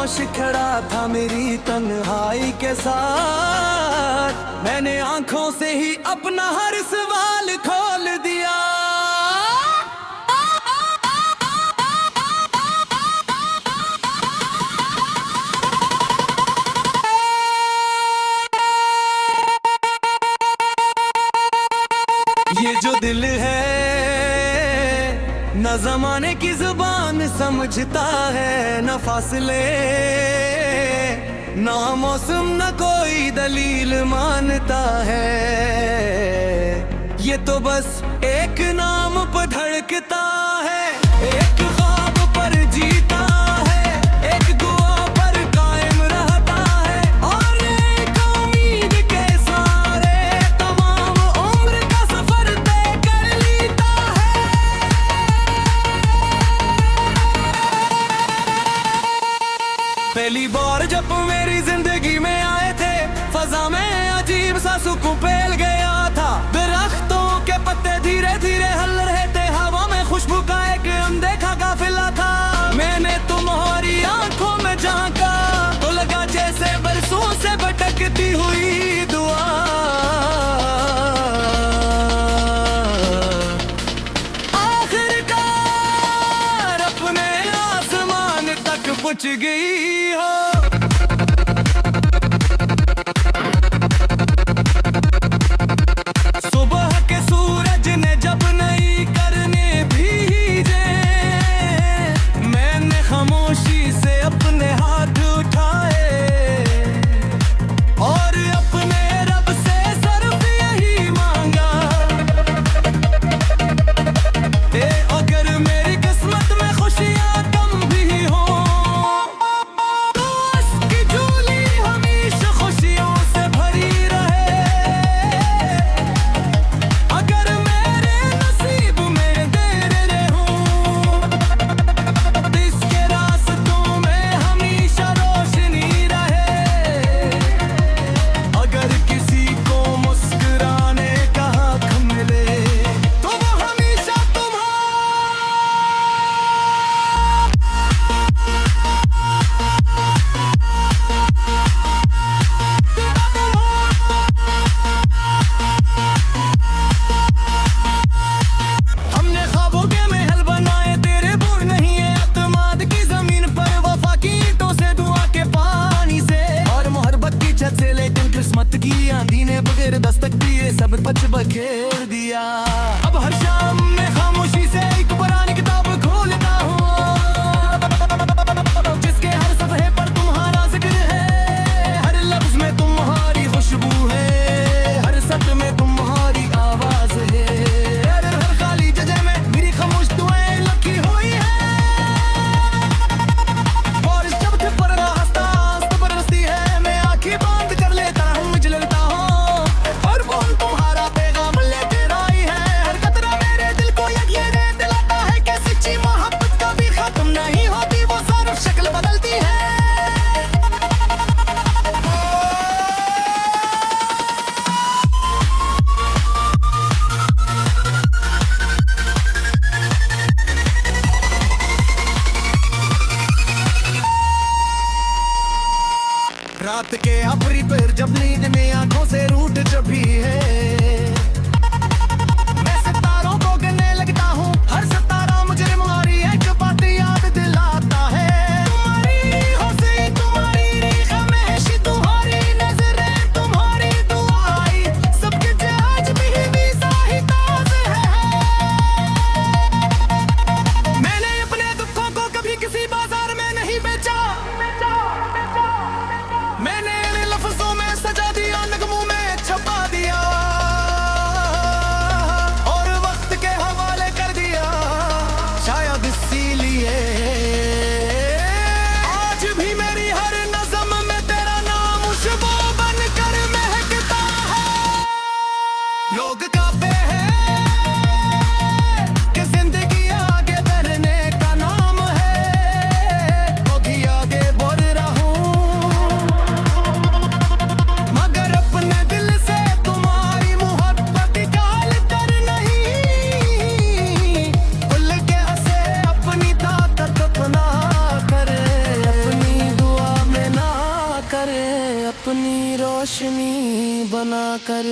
खामोश खड़ा था मेरी तन्हाई के साथ। मैंने आंखों से ही अपना हर सवाल खोल दिया। ये जो दिल है न ज़माने की ज़ुबान समझता है, न फासले न मौसम न कोई दलील मानता है। ये तो बस एक नाम पर धड़कता है, एक ख्वाब पर जीता है, एक दुआ पर कायम रहता है, और एक उम्मीद के सारे तमाम उम्र का सफर तय कर लेता है। पहली बार जब मेरी जिंदगी में आए थे, फजा में अजीब सा सुकून फैल गया था। दरख्तों के पत्ते धीरे धीरे हल रहे थे, हवा में खुशबू का एक अनदेखा काफिला था। मैंने तुम्हारी आंखों में झांका तो लगा जैसे बरसों से भटकती हुई दुआ। आखिरकार अपने आसमान तक पहुंच गई हो। सुबह के सूरज ने जब नई करने भीजे, मैंने खामोशी से अपने हाथ उठाए और अपने रब से सिर्फ यही मांगा, अगर मेरी किस्मत में खुशियां कम भी हो तो उसकी झोली हमेशा खुशियों से भरी रहे। अगर मेरे नसीब में देर रहूं, इसके रास्तों में हमेशा रोशनी रहे। अगर किसी को मुस्कुराने का हक मिले तो वो हमेशा तुम्हारा। हमने ख्वाबों के महल बनाए, तेरे बोझ नहीं है अतमाद की जमीन पर, वफा की ईंटों से दुआ के पानी से और मोहब्बत की छत से। लेकिन किस्मत की आंधी ने बगैर दस्तक दिए सब पच बखेर दिया। अब हर शाम में खामोशी से एक पुरानी किताब खोलता हूँ, जिसके हर सफ़े पर तुम्हारा जिक्र है, हर लफ्ज में तुम्हारी खुशबू है, हर सत्र में तुम्हारी आवाज है। हर खाली जगह में मेरी खामोश दुआएं लगी हुई है, और इस जब पर रास्ता जबरदस्ती है, मैं आंखें बंद कर लेता हूँ, मुझे लगता हूँ और बोल तुम्हारा पैगाम लेकर आई है। हर कतरा मेरे दिल को ये दिलाता है कि सच्ची मोहब्बत कभी खत्म नहीं होती, वो सिर्फ शक्ल बदलती है। रात के आखिरी पहर जब नींद में आंखों से रूठ जबी है, मैं सितारों को गिनने लगता हूँ, हर सितारा मुझे तुम्हारी एक बात याद दिलाता है। तुम्हारी हंसी, तुम्हारी खामोशी, तुम्हारी नजरें, तुम्हारी दुआएं, सबके आज भी साही ताज है। मैंने अपने दुखों को कभी किसी बाजार में नहीं बेचा, मैंने इन लफ्जों में सजा दिया, नगमों में छपा दिया। रोशनी बनाकर।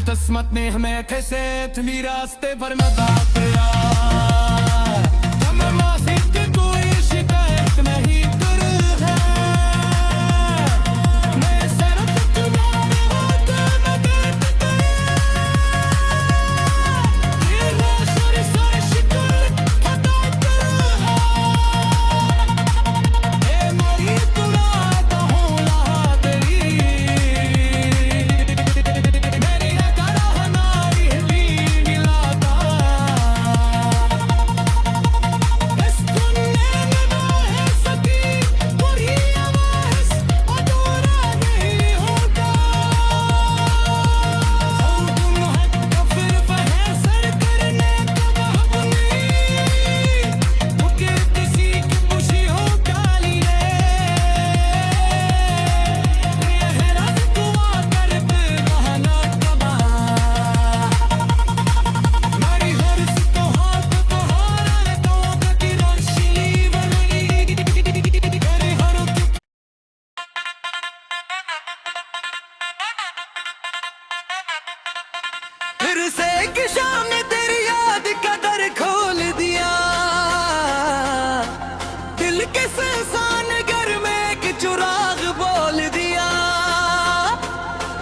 किस्मत ने हमें कैसे तुम्ही रास्ते पर बताया। कोई शिकायत नहीं कर है। मैं सिर्फ तुम्हारे हाथ में देता ये सारी सारी शिकायत खत्म कर है। ए मेरी पुराना हूँ तेरी फिर से एक शाम ने तेरी याद का दर खोल दिया। दिल के सुनसान घर में एक चिराग बोल दिया।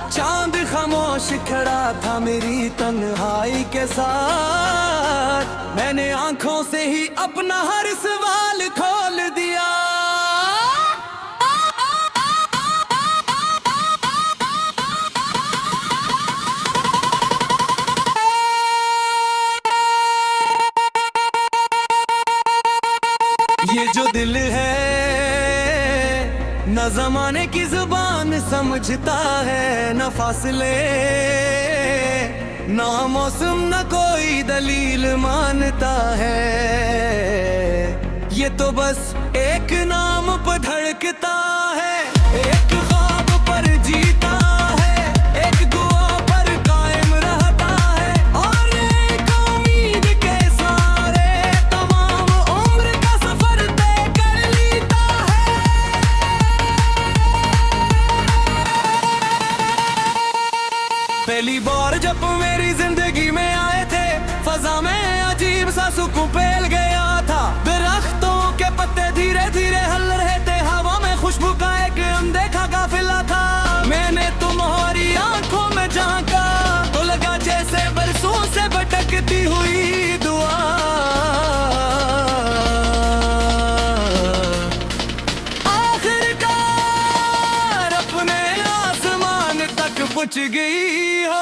चांद खामोश खड़ा था मेरी तन्हाई के साथ। मैंने आंखों से ही अपना हर सवाल खोल दिया। ये जो दिल है न ज़माने की ज़ुबान समझता है, न फासले न मौसम न कोई दलील मानता है। ये तो बस एक नाम पर धड़कता है, एक ख्वाब पर जीता है, एक दुआ पर कायम रहता है और एक उम्मीद के सारे तमाम उम्र का सफर तय कर लेता है। पहली बार जब मेरी जिंदगी में आए थे, फजा में अजीब सा सुकून फैल गया था। दरख्तों के पत्ते धीरे धीरे हल रहे थे, हवा में खुशबू का एक अनदेखा काफिला था। मैंने तुम्हारी आंखों में झांका तो लगा जैसे बरसों से भटकती हुई दुआ आखिरकार अपने आसमान तक पहुंच गई हो।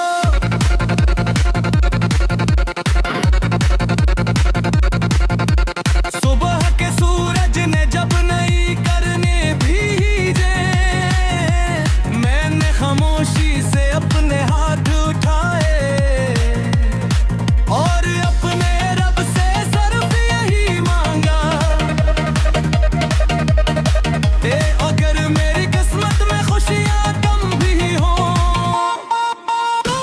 अगर मेरी किस्मत में खुशियां कम भी हो तो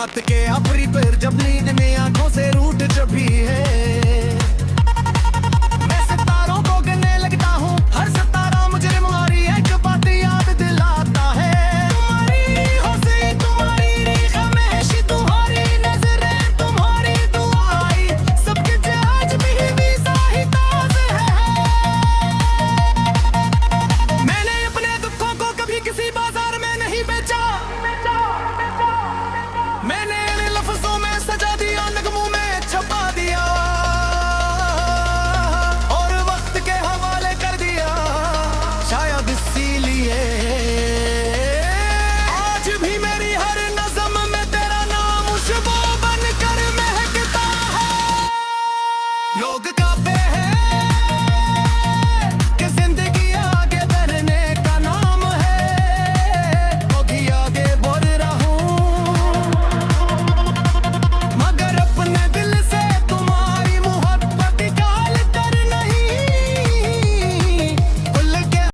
रात के अपरी पर जब नींद में आंखों से रूठ जभी है